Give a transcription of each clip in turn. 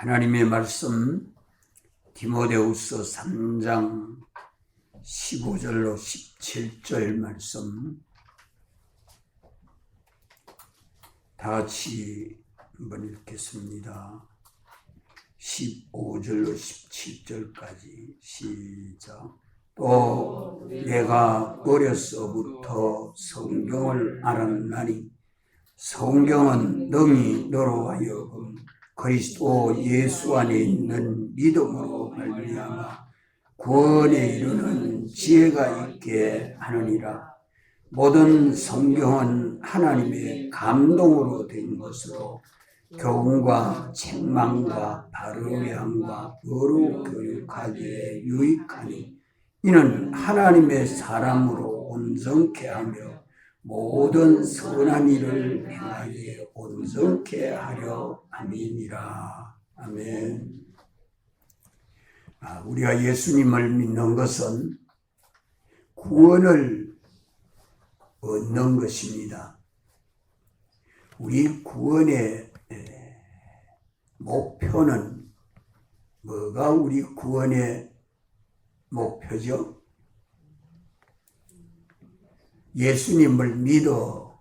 하나님의 말씀 디모데후서 3장 15절로 17절 말씀 다 같이 한번 읽겠습니다. 15절로 17절까지 시작. 또 내가 어려서부터 성경을 알았나니 성경은 능히 너로 하여금 그리스도 예수 안에 있는 믿음으로 말미암아 구원에 이르는 지혜가 있게 하느니라. 모든 성경은 하나님의 감동으로 된 것으로 교훈과 책망과 바르게 함과 의로 교육하기에 유익하니 이는 하나님의 사람으로 온전케 하며 모든 선한 일을 행하기에 온전케 하려 함이니라. 아멘. 우리가 예수님을 믿는 것은 구원을 얻는 것입니다. 우리 구원의 목표는 뭐가 우리 구원의 목표죠? 예수님을 믿어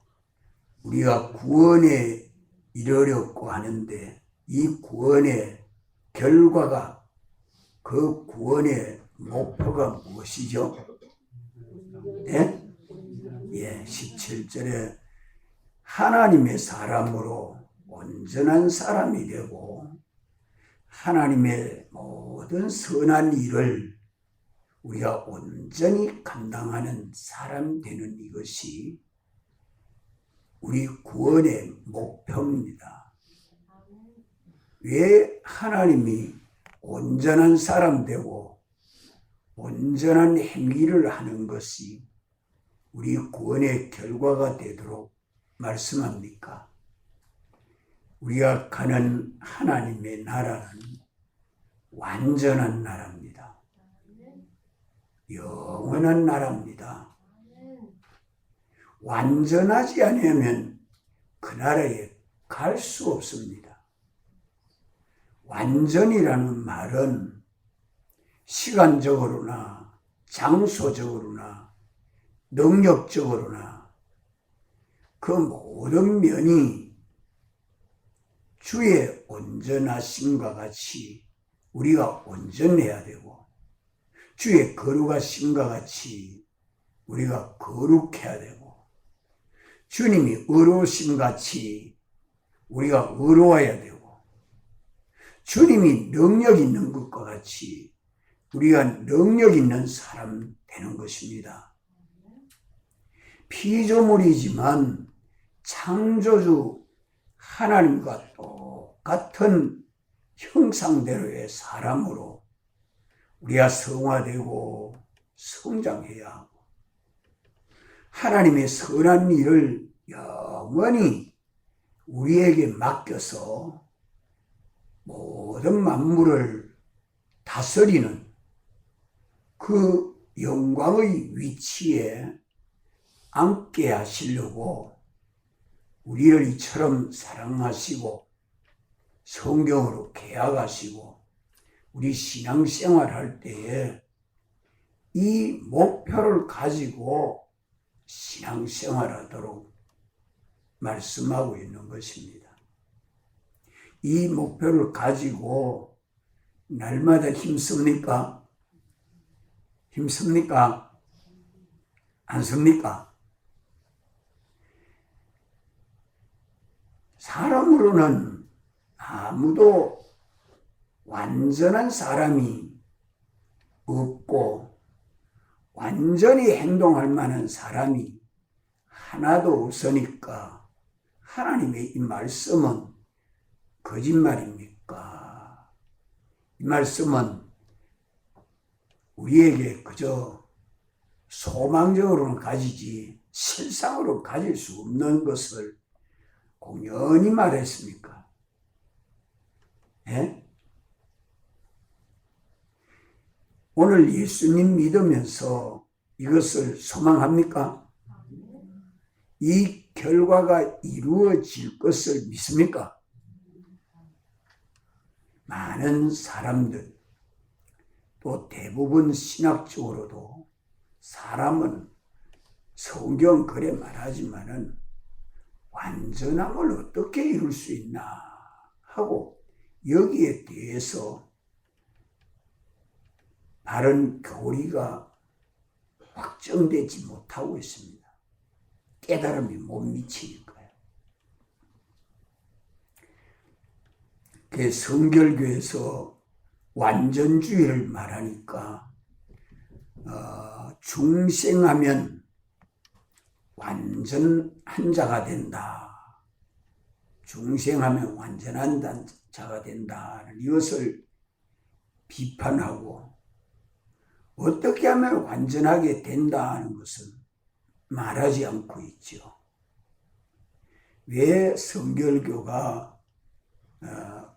우리가 구원에 이르려고 하는데 이 구원의 결과가 그 구원의 목표가 무엇이죠? 17절에 하나님의 사람으로 온전한 사람이 되고 하나님의 모든 선한 일을 우리가 온전히 감당하는 사람 되는 이것이 우리 구원의 목표입니다. 왜 하나님이 온전한 사람 되고 온전한 행위를 하는 것이 우리 구원의 결과가 되도록 말씀합니까? 우리가 가는 하나님의 나라는 완전한 나라입니다. 영원한 나라입니다. 완전하지 않으면 그 나라에 갈 수 없습니다. 완전이라는 말은 시간적으로나 장소적으로나 능력적으로나 그 모든 면이 주의 온전하심과 같이 우리가 온전해야 되고 주의 거룩하심과 같이 우리가 거룩해야 되고 주님이 의로우심 같이 우리가 의로워야 되고 주님이 능력 있는 것과 같이 우리가 능력 있는 사람 되는 것입니다. 피조물이지만 창조주 하나님과 똑같은 형상대로의 사람으로 우리가 성화되고 성장해야 하고 하나님의 선한 일을 영원히 우리에게 맡겨서 모든 만물을 다스리는 그 영광의 위치에 앉게 하시려고 우리를 이처럼 사랑하시고 성경으로 계약하시고 우리 신앙생활 할 때에 이 목표를 가지고 신앙생활 하도록 말씀하고 있는 것입니다. 이 목표를 가지고 날마다 힘씁니까? 힘씁니까? 안 씁니까? 사람으로는 아무도 완전한 사람이 없고 완전히 행동할 만한 사람이 하나도 없으니까 하나님의 이 말씀은 거짓말입니까? 이 말씀은 우리에게 그저 소망적으로는 가지지 실상으로 가질 수 없는 것을 공연히 말했습니까? 예? 오늘 예수님 믿으면서 이것을 소망합니까? 이 결과가 이루어질 것을 믿습니까? 많은 사람들, 또 대부분 신학적으로도 사람은 성경 그래 말하지만은 완전함을 어떻게 이룰 수 있나 하고 여기에 대해서 바른 교리가 확정되지 못하고 있습니다. 깨달음이 못 미치니까요. 그 성결교에서 완전주의를 말하니까 중생하면 완전한 자가 된다. 중생하면 완전한 자가 된다. 이것을 비판하고 어떻게 하면 완전하게 된다는 것은 말하지 않고 있죠. 왜 성결교가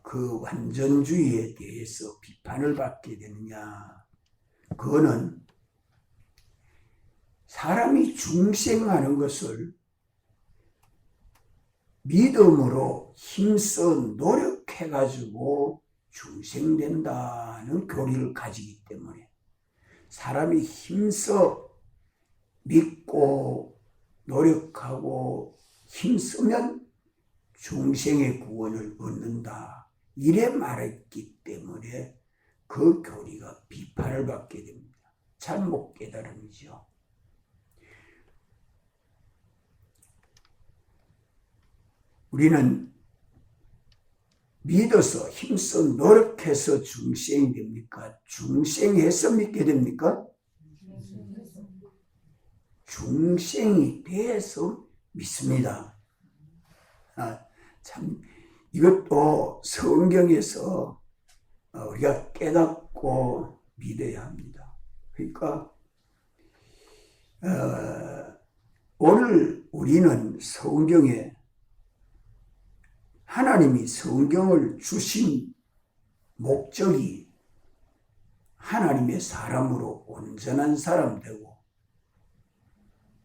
그 완전주의에 대해서 비판을 받게 되느냐? 그거는 사람이 중생하는 것을 믿음으로 힘써 노력해가지고 중생된다는 교리를 가지기 때문에 사람이 힘써 믿고 노력하고 힘쓰면 중생의 구원을 얻는다. 이래 말했기 때문에 그 교리가 비판을 받게 됩니다. 잘못 깨달음이죠. 우리는 믿어서 힘써 노력해서 중생이 됩니까? 중생해서 믿게 됩니까? 중생이 돼서 믿습니다. 참 이것도 성경에서 우리가 깨닫고 믿어야 합니다. 그러니까 오늘 우리는 성경에 하나님이 성경을 주신 목적이 하나님의 사람으로 온전한 사람 되고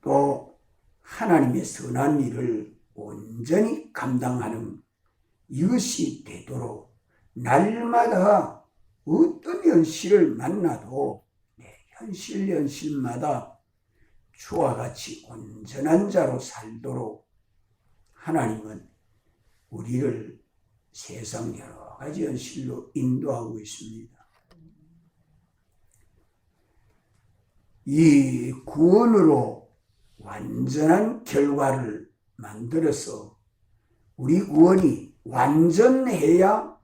또 하나님의 선한 일을 온전히 감당하는 이것이 되도록 날마다 어떤 현실을 만나도 현실마다 주와 같이 온전한 자로 살도록 하나님은 우리를 세상 여러 가지 현실로 인도하고 있습니다. 이 구원으로 완전한 결과를 만들어서 우리 구원이 완전해야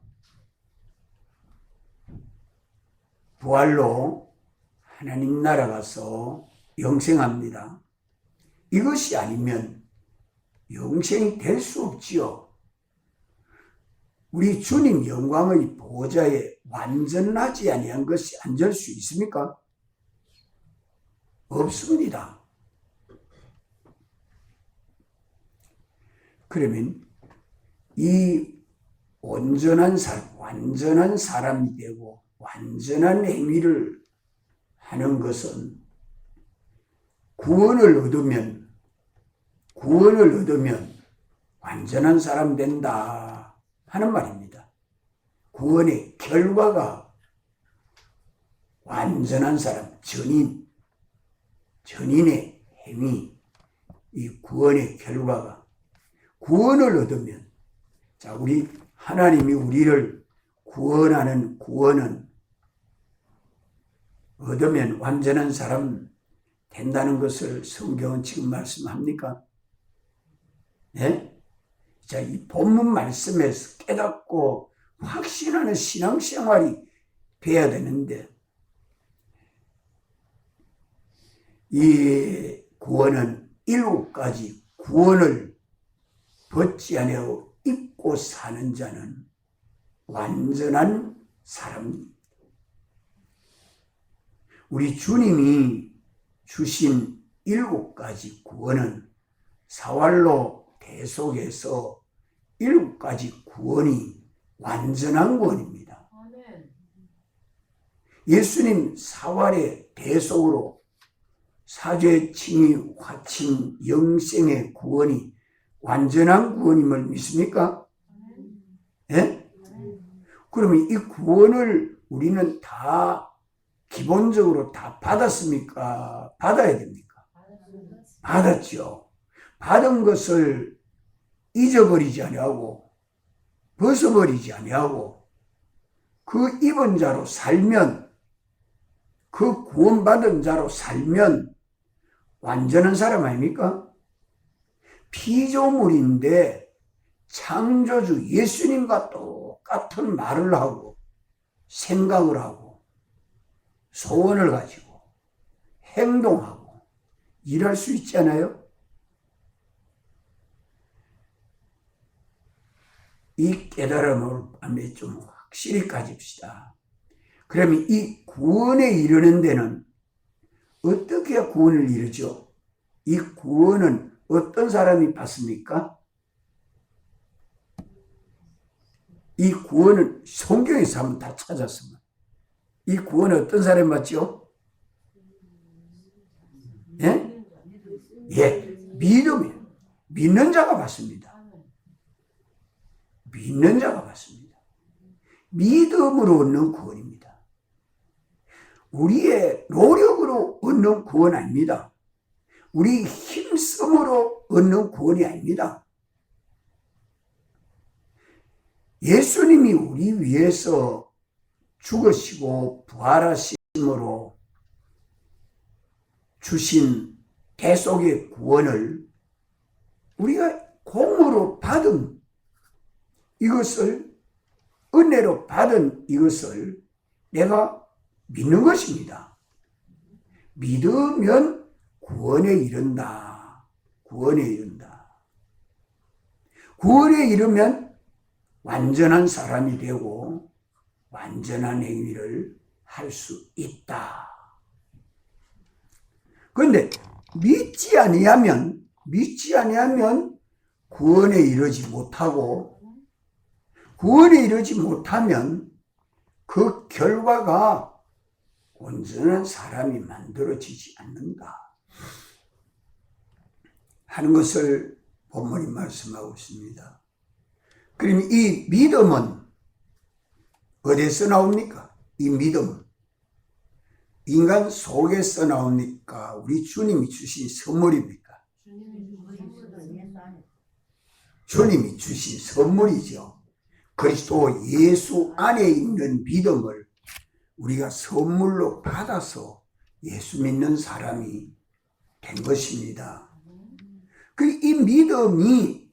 부활로 하나님 나라 가서 영생합니다. 이것이 아니면 영생이 될 수 없지요. 우리 주님 영광의 보좌에 완전하지 아니한 것이 앉을 수 있습니까? 없습니다. 그러면 이 온전한 사람, 완전한 사람이 되고 완전한 행위를 하는 것은 구원을 얻으면 완전한 사람 된다 하는 말입니다. 구원의 결과가 완전한 사람, 전인의 행위, 이 구원의 결과가 구원을 얻으면, 자, 우리 하나님이 우리를 구원하는 구원은 얻으면 완전한 사람 된다는 것을 성경은 지금 말씀합니까? 네? 자, 이 본문 말씀에서 깨닫고 확신하는 신앙생활이 돼야 되는데, 이 구원은 7가지 구원을 벗지 아니하고 입고 사는 자는 완전한 사람입니다. 우리 주님이 주신 7가지 구원은 사활로 대속에서 7가지 구원이 완전한 구원입니다. 예수님 사활의 대속으로 사죄, 칭의, 화칭, 영생의 구원이 완전한 구원임을 믿습니까? 예? 그러면 이 구원을 우리는 다 기본적으로 다 받았습니까? 받아야 됩니까? 받았죠. 받은 것을 잊어버리지 아니하고 벗어버리지 아니하고 그 입은 자로 살면, 그 구원받은 자로 살면 완전한 사람 아닙니까? 피조물인데 창조주 예수님과 똑같은 말을 하고 생각을 하고 소원을 가지고 행동하고 일할 수 있잖아요. 이 깨달음을 밤에 좀 확실히 가집시다. 그러면 이 구원에 이르는 데는 어떻게 구원을 이루죠? 이 구원은 어떤 사람이 받습니까? 이 구원은 성경에서 한번 다 찾았습니다. 이 구원은 어떤 사람이 받죠? 예? 예, 믿음이에요. 믿는 자가 받습니다. 믿는 자가 받습니다. 믿음으로 얻는 구원입니다. 우리의 노력으로 얻는 구원 아닙니다. 우리 힘쓰므로 얻는 구원이 아닙니다. 예수님이 우리 위해서 죽으시고 부활하심으로 주신 대속의 구원을 우리가 공으로 받은 이것을, 은혜로 받은 이것을 내가 믿는 것입니다. 믿으면 구원에 이른다. 구원에 이른다. 구원에 이르면 완전한 사람이 되고 완전한 행위를 할 수 있다. 그런데 믿지 아니하면 구원에 이르지 못하고, 구원에 이르지 못하면 그 결과가 온전한 사람이 만들어지지 않는다 하는 것을 본문이 말씀하고 있습니다. 그럼 이 믿음은 어디서 나옵니까? 이 믿음은 인간 속에서 나옵니까? 우리 주님이 주신 선물입니까? 주님이 주신 선물이죠. 그리스도 예수 안에 있는 믿음을 우리가 선물로 받아서 예수 믿는 사람이 된 것입니다. 이 믿음이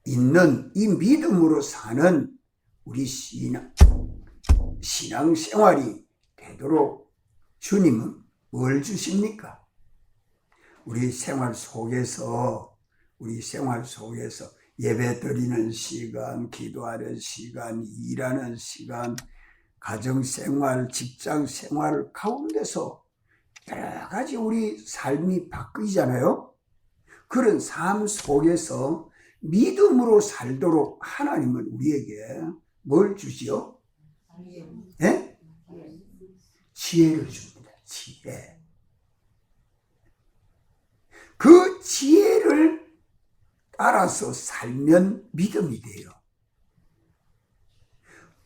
있는, 이 믿음으로 사는 우리 신앙생활이 되도록 주님은 뭘 주십니까? 우리 생활 속에서 예배 드리는 시간, 기도하는 시간, 일하는 시간, 가정생활, 직장생활 가운데서 여러 가지 우리 삶이 바뀌잖아요. 그런 삶 속에서 믿음으로 살도록 하나님은 우리에게 뭘 주지요? 네? 지혜를 줍니다. 지혜. 그 지혜를 따라서 살면 믿음이 돼요.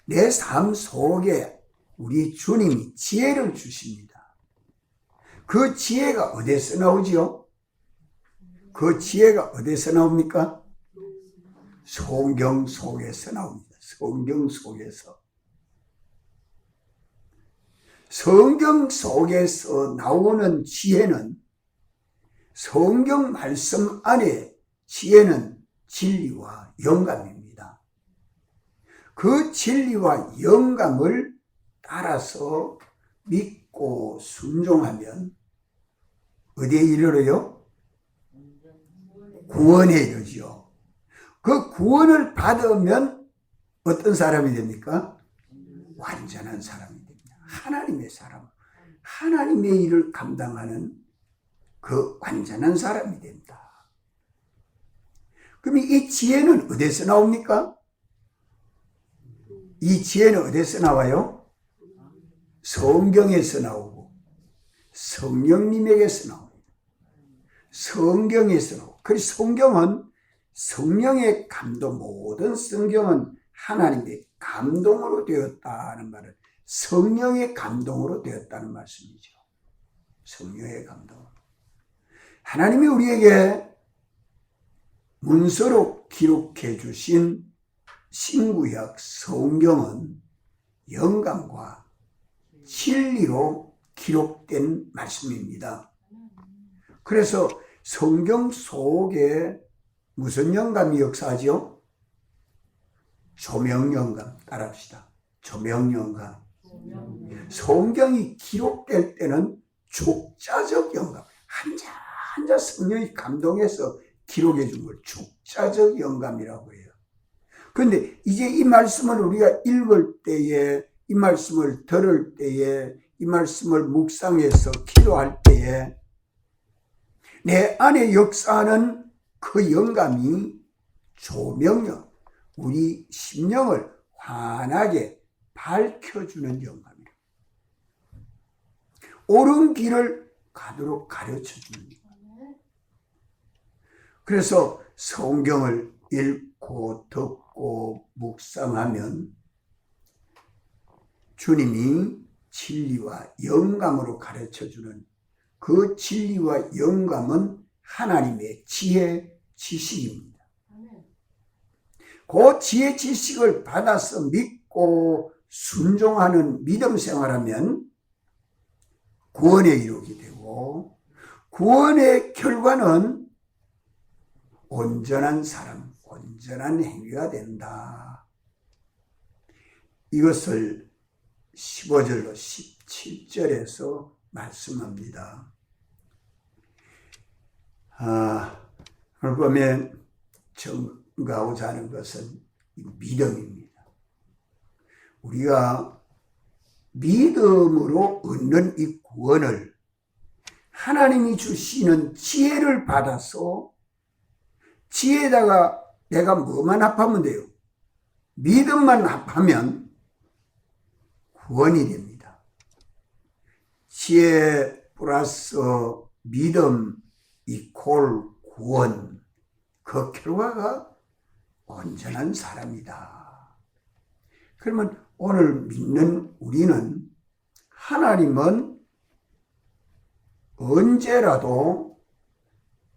내 삶 속에 우리 주님이 지혜를 주십니다. 그 지혜가 어디서 나오지요? 그 지혜가 어디서 나옵니까? 성경 속에서 나옵니다. 성경 속에서. 성경 속에서 나오는 지혜는, 성경 말씀 안에 지혜는 진리와 영감입니다. 그 진리와 영감을 따라서 믿고 순종하면 어디에 이르러요? 구원에 이르죠. 그 구원을 받으면 어떤 사람이 됩니까? 완전한 사람이 됩니다. 하나님의 사람, 하나님의 일을 감당하는 그 완전한 사람이 됩니다. 그럼 이 지혜는 어디서 나옵니까? 이 지혜는 어디서 나와요? 성경에서 나오고 성령님에게서 나옵니다. 성경에서 나오고. 그래서 성경은 성령의 감동, 모든 성경은 하나님의 감동으로 되었다는 말은 성령의 감동으로 되었다는 말씀이죠. 성령의 감동. 하나님이 우리에게 문서로 기록해 주신 신구약 성경은 영감과 진리로 기록된 말씀입니다. 그래서 성경 속에 무슨 영감이 역사하죠? 조명영감. 따라합시다. 조명영감. 성경이 기록될 때는 족자적 영감. 한자 한자 성령이 감동해서 기록해 준 걸 족자적 영감이라고 해요. 그런데 이제 이 말씀을 우리가 읽을 때에, 이 말씀을 들을 때에, 이 말씀을 묵상해서 기도할 때에 내 안에 역사하는 그 영감이 조명력, 우리 심령을 환하게 밝혀주는 영감이에요. 옳은 길을 가도록 가르쳐주는 영감. 그래서 성경을 읽고 듣고 묵상하면 주님이 진리와 영감으로 가르쳐주는 그 진리와 영감은 하나님의 지혜, 지식입니다. 그 지혜, 지식을 받아서 믿고 순종하는 믿음 생활하면 구원에 이르게 되고, 구원의 결과는 온전한 사람, 온전한 행위가 된다. 이것을 15절로 17절에서 말씀합니다. 그걸 보면 증거하고자 하는 것은 믿음입니다. 우리가 믿음으로 얻는 이 구원을 하나님이 주시는 지혜를 받아서 지혜에다가 내가 뭐만 합하면 돼요? 믿음만 합하면 구원이 됩니다. 지혜 플러스 믿음 이퀄 구원, 그 결과가 온전한 사람이다. 그러면 오늘 믿는 우리는 하나님은 언제라도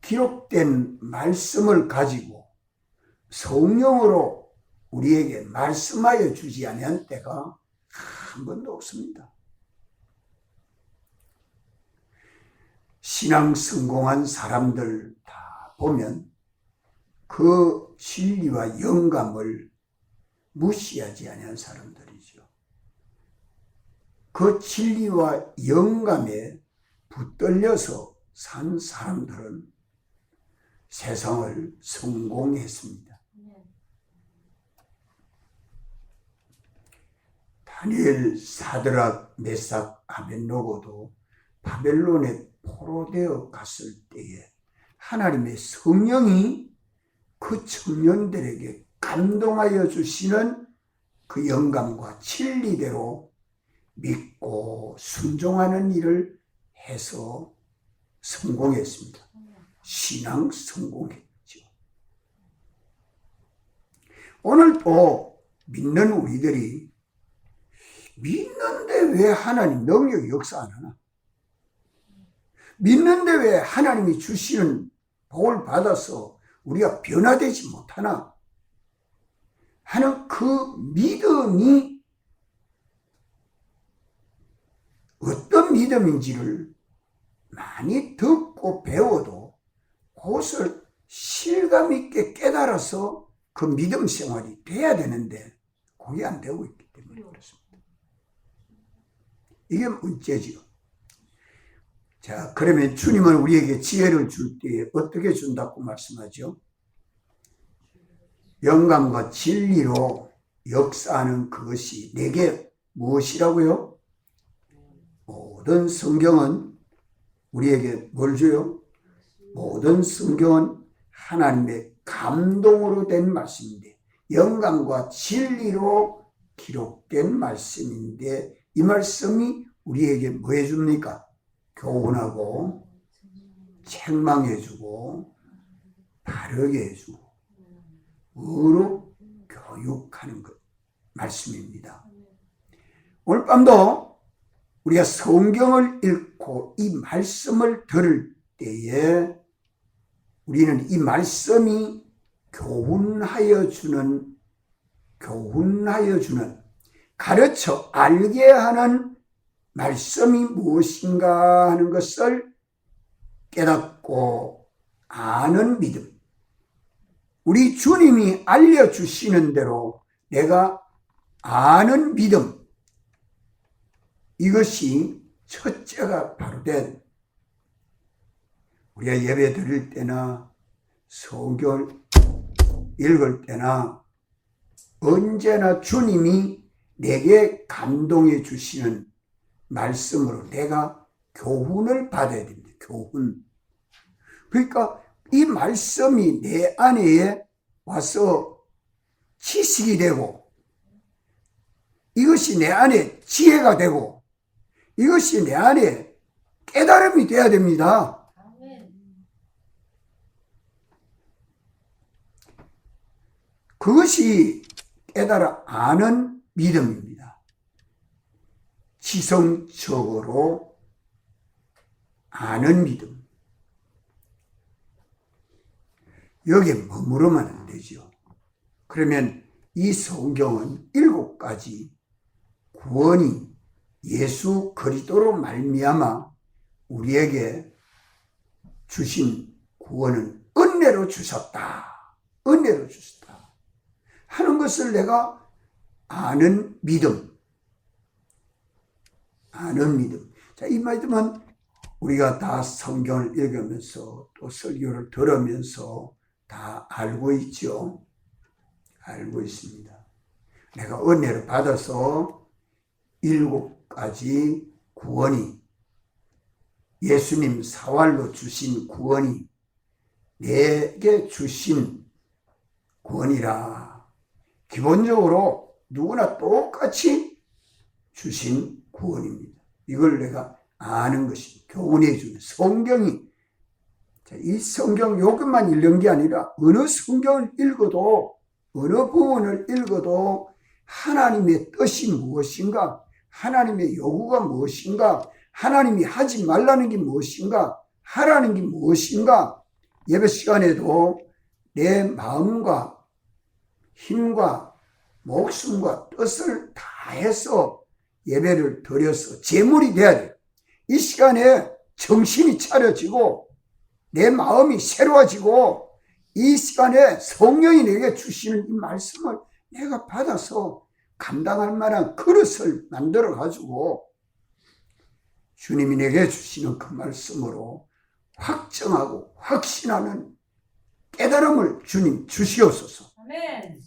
기록된 말씀을 가지고 성령으로 우리에게 말씀하여 주지 않은 때가 한 번도 없습니다. 신앙 성공한 사람들 다 보면 그 진리와 영감을 무시하지 않은 사람들이죠. 그 진리와 영감에 붙들려서 산 사람들은 세상을 성공했습니다. 다니엘, 사드락, 메삭, 아벳노고도 바벨론에 포로되어 갔을 때에 하나님의 성령이 그 청년들에게 감동하여 주시는 그 영감과 진리대로 믿고 순종하는 일을 해서 성공했습니다. 신앙 성공했죠. 오늘도 믿는 우리들이 믿는데 왜 하나님 능력이 역사 안 하나? 믿는데 왜 하나님이 주시는 복을 받아서 우리가 변화되지 못하나? 하는 그 믿음이 어떤 믿음인지를 많이 듣고 배워도 그것을 실감 있게 깨달아서 그 믿음 생활이 돼야 되는데 그게 안 되고 있기 때문에 그렇습니다. 이게 문제지요. 자, 그러면 주님은 우리에게 지혜를 줄 때 어떻게 준다고 말씀하죠? 영감과 진리로 역사하는 그것이 내게 무엇이라고요? 모든 성경은 우리에게 뭘 줘요? 모든 성경은 하나님의 감동으로 된 말씀인데, 영감과 진리로 기록된 말씀인데, 이 말씀이 우리에게 뭐 해줍니까? 교훈하고 책망해주고 바르게 해주고 의로 교육하는 것 말씀입니다. 오늘 밤도 우리가 성경을 읽고 이 말씀을 들을 때에 우리는 이 말씀이 교훈하여 주는, 가르쳐 알게 하는 말씀이 무엇인가 하는 것을 깨닫고 아는 믿음. 우리 주님이 알려주시는 대로 내가 아는 믿음. 이것이 첫째가 바로 된, 우리가 예배 드릴 때나 성경을 읽을 때나 언제나 주님이 내게 감동해 주시는 말씀으로 내가 교훈을 받아야 됩니다. 교훈. 그러니까 이 말씀이 내 안에 와서 지식이 되고, 이것이 내 안에 지혜가 되고, 이것이 내 안에 깨달음이 되어야 됩니다. 그것이 깨달아 아는 믿음입니다. 지성적으로 아는 믿음. 여기에 머무르면 안 되죠. 그러면 이 성경은 7가지 구원이 예수 그리스도로 말미암아 우리에게 주신 구원은 은혜로 주셨다. 은혜로 주셨다. 하는 것을 내가 아는 믿음. 아는 믿음. 자, 이 말씀은 우리가 다 성경을 읽으면서 또 설교를 들으면서 다 알고 있죠. 알고 있습니다. 내가 은혜를 받아서 7가지 구원이, 예수님 사활로 주신 구원이 내게 주신 구원이라. 기본적으로 누구나 똑같이 주신 구원입니다. 이걸 내가 아는 것이 교훈해 주는 성경이. 이 성경 요것만 읽는 게 아니라 어느 성경을 읽어도, 어느 부분을 읽어도 하나님의 뜻이 무엇인가, 하나님의 요구가 무엇인가, 하나님이 하지 말라는 게 무엇인가, 하라는 게 무엇인가. 예배 시간에도 내 마음과 힘과 목숨과 뜻을 다해서 예배를 드려서 제물이 돼야 돼요. 이 시간에 정신이 차려지고 내 마음이 새로워지고 이 시간에 성령이 내게 주시는 이 말씀을 내가 받아서 감당할 만한 그릇을 만들어 가지고 주님이 내게 주시는 그 말씀으로 확정하고 확신하는 깨달음을 주님 주시옵소서. 아멘.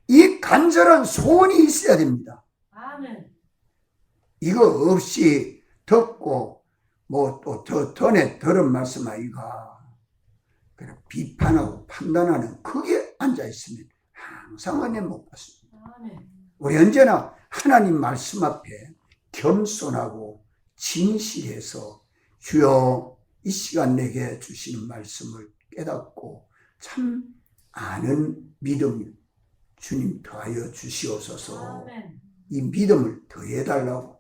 이 간절한 소원이 있어야 됩니다. 아멘. 이거 없이 듣고 뭐 또 더 전에 들은 말씀 아이가 비판하고 판단하는 그게 앉아있으면 항상 은혜 못 받습니다. 아멘. 우리 언제나 하나님 말씀 앞에 겸손하고 진실해서 주여 이 시간 내게 주시는 말씀을 깨닫고 참 아는 믿음 주님 더하여 주시옵소서. 아멘. 이 믿음을 더해달라고.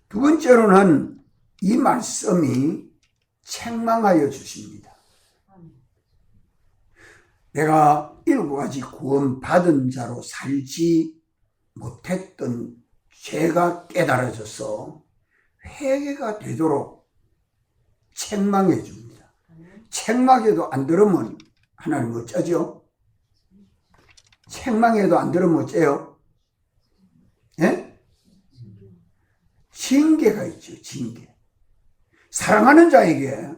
두 번째로는 이 말씀이 책망하여 주십니다. 내가 7가지 구원 받은 자로 살지 못했던 죄가 깨달아져서 회개가 되도록 책망해 줍니다. 책망해도 안 들으면 하나님 어쩌죠? 책망해도 안 들으면 어째요? 예? 징계가 있죠. 징계. 사랑하는 자에게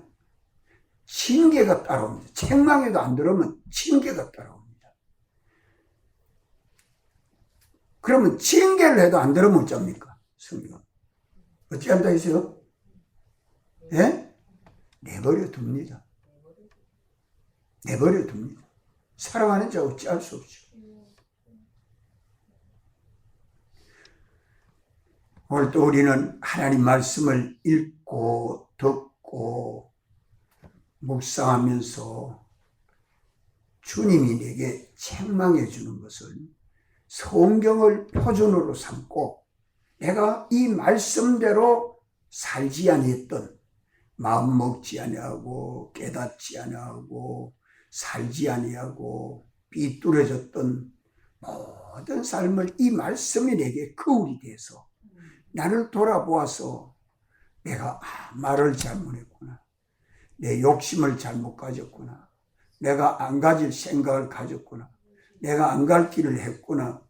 징계가 따라옵니다. 책망해도 안 들으면 징계가 따라옵니다. 그러면 징계를 해도 안 들으면 어쩝니까? 성경 어찌 한다 했어요? 예? 내버려 둡니다. 내버려 둡니다. 사랑하는 자 어찌할 수 없죠. 오늘 또 우리는 하나님 말씀을 읽고 듣고 묵상하면서 주님이 내게 책망해 주는 것은 성경을 표준으로 삼고 내가 이 말씀대로 살지 아니했던, 마음 먹지 아니하고 깨닫지 아니하고 살지 아니하고 삐뚤어졌던 모든 삶을 이 말씀이 내게 거울이 돼서 나를 돌아보아서 내가 말을 잘못했구나, 내 욕심을 잘못 가졌구나, 내가 안 가질 생각을 가졌구나, 내가 안 갈 길을 했구나,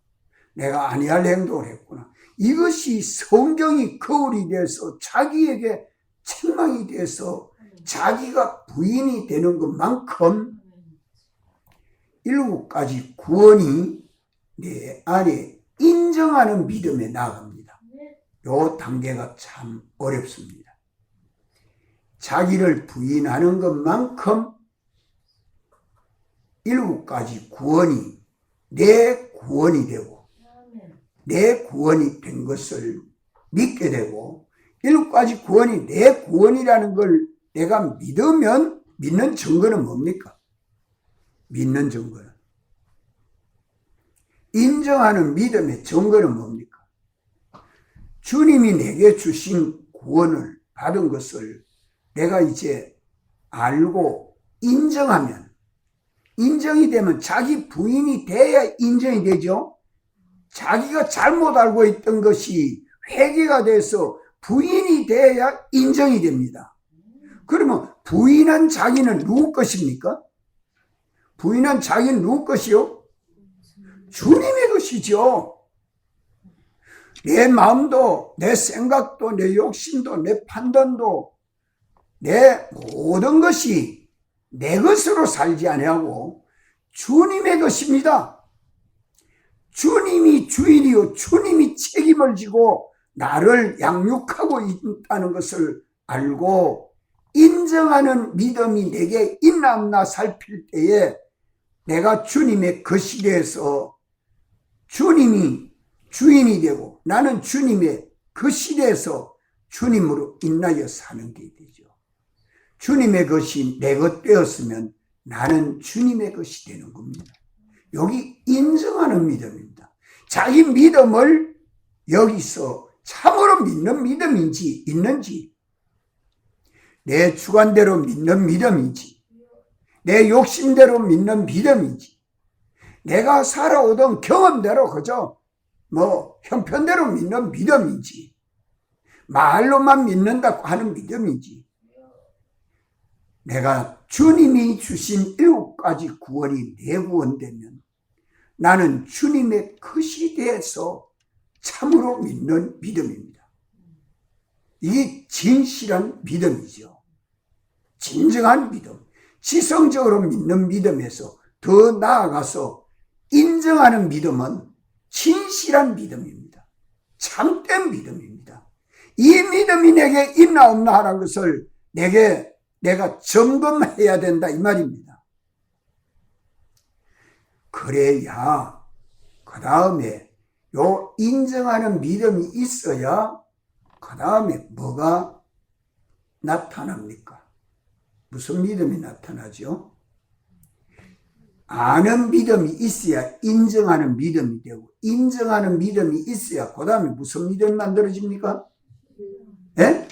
내가 아니할 행동을 했구나. 이것이 성경이 거울이 돼서 자기에게 책망이 돼서 자기가 부인이 되는 것만큼 7가지 구원이 내 안에 인정하는 믿음에 나아갑니다. 이 단계가 참 어렵습니다. 자기를 부인하는 것만큼 7가지 구원이 내 구원이 되고 내 구원이 된 것을 믿게 되고, 7가지 구원이 내 구원이라는 걸 내가 믿으면, 믿는 증거는 뭡니까? 믿는 증거는, 인정하는 믿음의 증거는 뭡니까? 주님이 내게 주신 구원을 받은 것을 내가 이제 알고 인정하면, 인정이 되면 자기 부인이 돼야 인정이 되죠. 자기가 잘못 알고 있던 것이 회개가 돼서 부인이 돼야 인정이 됩니다. 그러면 부인한 자기는 누구 것입니까? 부인한 자기는 누구 것이요? 주님의 것이죠. 내 마음도, 내 생각도, 내 욕심도, 내 판단도, 내 모든 것이 내 것으로 살지 아니하고 주님의 것입니다. 주님이 주인이요, 주님이 책임을 지고 나를 양육하고 있다는 것을 알고 인정하는 믿음이 내게 있나 없나 살필 때에 내가 주님의 것이 돼서 주님이 주인이 되고 나는 주님의 것이 돼서 주님으로 인하여 사는 게 되죠. 주님의 것이 내 것 되었으면 나는 주님의 것이 되는 겁니다. 여기 인정하는 믿음입니다. 자기 믿음을 여기서 참으로 믿는 믿음인지 있는지, 내 주관대로 믿는 믿음인지, 내 욕심대로 믿는 믿음인지, 내가 살아오던 경험대로 그저 형편대로 믿는 믿음인지, 말로만 믿는다고 하는 믿음인지, 내가 주님이 주신 7가지 구원이 내 구원되면 나는 주님의 것이 돼서 참으로 믿는 믿음입니다. 이게 진실한 믿음이죠. 진정한 믿음, 지성적으로 믿는 믿음에서 더 나아가서 인정하는 믿음은 진실한 믿음입니다. 참된 믿음입니다. 이 믿음이 내게 있나 없나 하는 것을 내가 점검해야 된다 이 말입니다. 그래야 그 다음에 요 인정하는 믿음이 있어야 그 다음에 뭐가 나타납니까? 무슨 믿음이 나타나죠? 아는 믿음이 있어야 인정하는 믿음이 되고, 인정하는 믿음이 있어야 그 다음에 무슨 믿음이 만들어집니까? 네?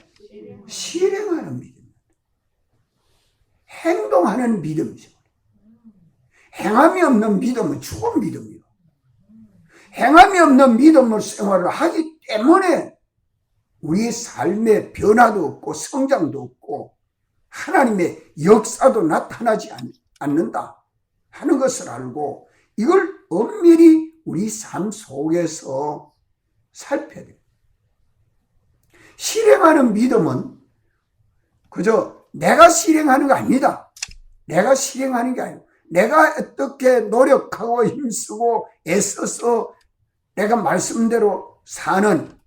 실행하는 믿음. 행동하는 믿음이죠. 행함이 없는 믿음은 죽은 믿음이요. 행함이 없는 믿음을 생활을 하기 때문에 우리의 삶의 변화도 없고 성장도 없고 하나님의 역사도 나타나지 않는다 하는 것을 알고 이걸 엄밀히 우리 삶 속에서 살펴야 돼요. 실행하는 믿음은 그저 내가 실행하는 거 아닙니다. 내가 실행하는 게 아니고 내가 어떻게 노력하고 힘쓰고 애써서 내가 말씀대로 사는,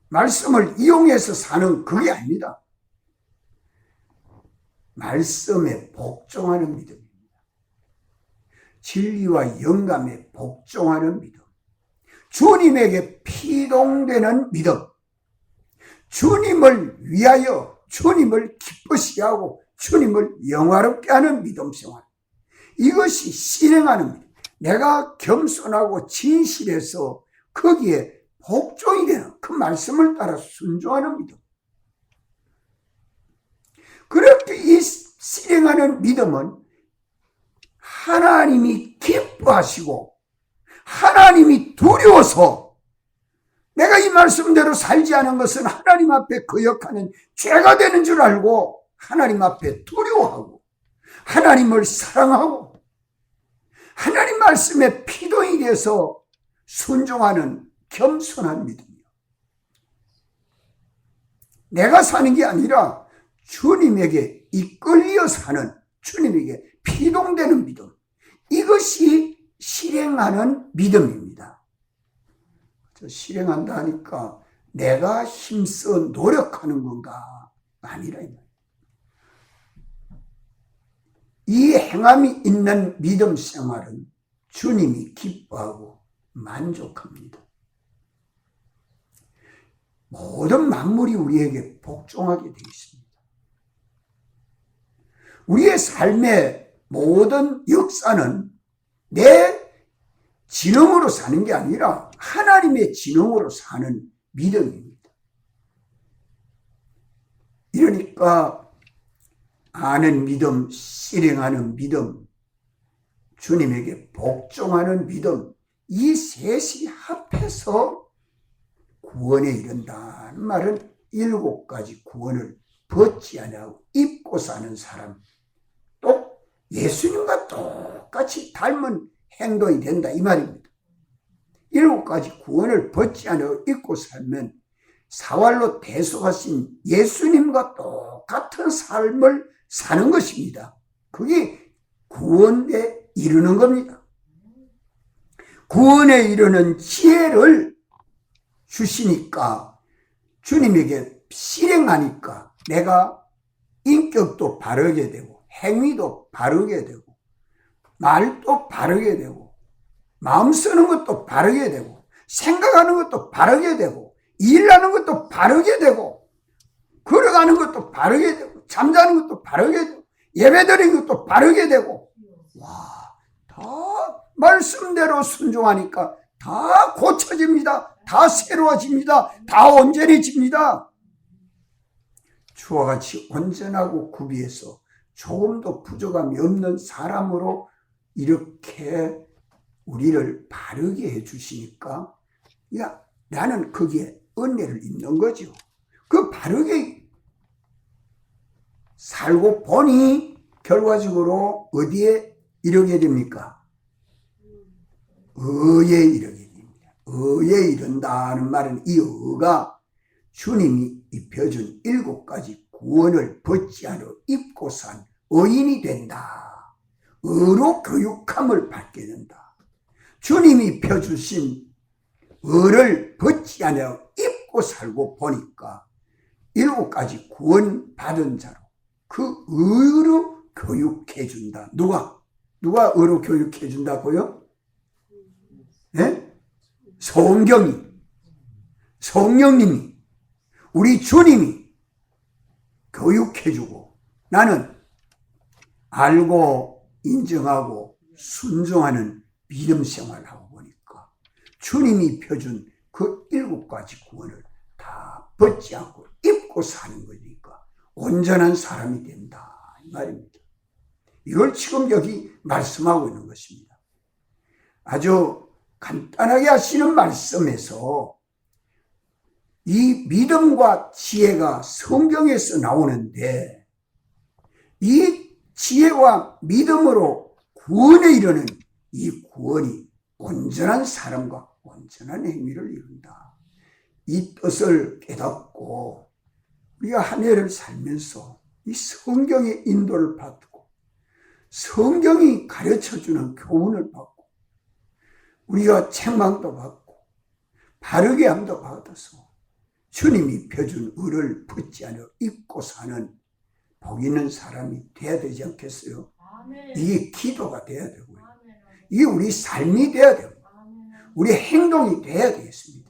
말씀을 이용해서 사는 그게 아닙니다. 말씀에 복종하는 믿음입니다. 진리와 영감에 복종하는 믿음, 주님에게 피동되는 믿음, 주님을 위하여 주님을 기쁘시게 하고 주님을 영화롭게 하는 믿음 생활, 이것이 실행하는 믿음. 내가 겸손하고 진실해서 거기에 복종이 되는 그 말씀을 따라 순종하는 믿음. 그렇게 이 실행하는 믿음은 하나님이 기뻐하시고 하나님이 두려워서 내가 이 말씀대로 살지 않은 것은 하나님 앞에 거역하는 죄가 되는 줄 알고 하나님 앞에 두려워하고 하나님을 사랑하고 하나님 말씀에 피동이 돼서 순종하는 겸손한 믿음이요. 내가 사는 게 아니라 주님에게 이끌려 사는, 주님에게 피동되는 믿음. 이것이 실행하는 믿음입니다. 실행한다 하니까 내가 힘써 노력하는 건가? 아니라. 이 행함이 있는 믿음 생활은 주님이 기뻐하고 만족합니다. 모든 만물이 우리에게 복종하게 되어 있습니다. 우리의 삶의 모든 역사는 내 지능으로 사는 게 아니라 하나님의 지능으로 사는 믿음입니다. 이러니까 아는 믿음, 실행하는 믿음, 주님에게 복종하는 믿음, 이 셋이 합해서 구원에 이른다는 말은 7가지 구원을 벗지 않고 입고 사는 사람, 또 예수님과 똑같이 닮은 행동이 된다 이 말입니다. 7가지 구원을 벗지 않고 입고 살면 사활로 대속하신 예수님과 똑같은 삶을 사는 것입니다. 그게 구원에 이르는 겁니다. 구원에 이르는 지혜를 주시니까 주님에게 실행하니까 내가 인격도 바르게 되고 행위도 바르게 되고 말도 바르게 되고 마음 쓰는 것도 바르게 되고 생각하는 것도 바르게 되고 일하는 것도 바르게 되고 걸어가는 것도 바르게 되고 잠자는 것도 바르게 되고 예배드리는 것도 바르게 되고 다 말씀대로 순종하니까 다 고쳐집니다. 다 새로워집니다. 다 온전해집니다. 주와 같이 온전하고 구비해서 조금도 부족함이 없는 사람으로 이렇게 우리를 바르게 해주시니까 나는 거기에 은혜를 입는 거죠. 그 바르게 살고 보니 결과적으로 어디에 이르게 됩니까? 의에 이르게 됩니다. 의에 이른다는 말은 이 의가 주님이 입혀준 7가지 구원을 벗지 않아 입고 산 의인이 된다. 의로 교육함을 받게 된다. 주님이 펴주신 의를 벗지 않아 입고 살고 보니까 7가지 구원 받은 자로 그 의로 교육해 준다. 누가 의로 교육해 준다고요? 네? 성령님이 우리 주님이 교육해 주고 나는 알고 인정하고 순종하는 믿음 생활을 하고 보니까 주님이 펴준 그 7가지 구원을 다 벗지 않고 입고 사는 거니까 온전한 사람이 된다 이 말입니다. 이걸 지금 여기 말씀하고 있는 것입니다. 아주 간단하게 하시는 말씀에서 이 믿음과 지혜가 성경에서 나오는데 이 지혜와 믿음으로 구원에 이르는 이 구원이 온전한 사람과 온전한 행위를 이룬다. 이 뜻을 깨닫고 우리가 한 해를 살면서 이 성경의 인도를 받고 성경이 가르쳐주는 교훈을 받고 우리가 책망도 받고 바르게 함도 받아서 주님이 펴준 의를 벗지 않아 입고 사는 복 있는 사람이 돼야 되지 않겠어요? 아멘. 이게 기도가 돼야 되고요. 아멘. 이게 우리 삶이 돼야 되고 우리 행동이 돼야 되겠습니다.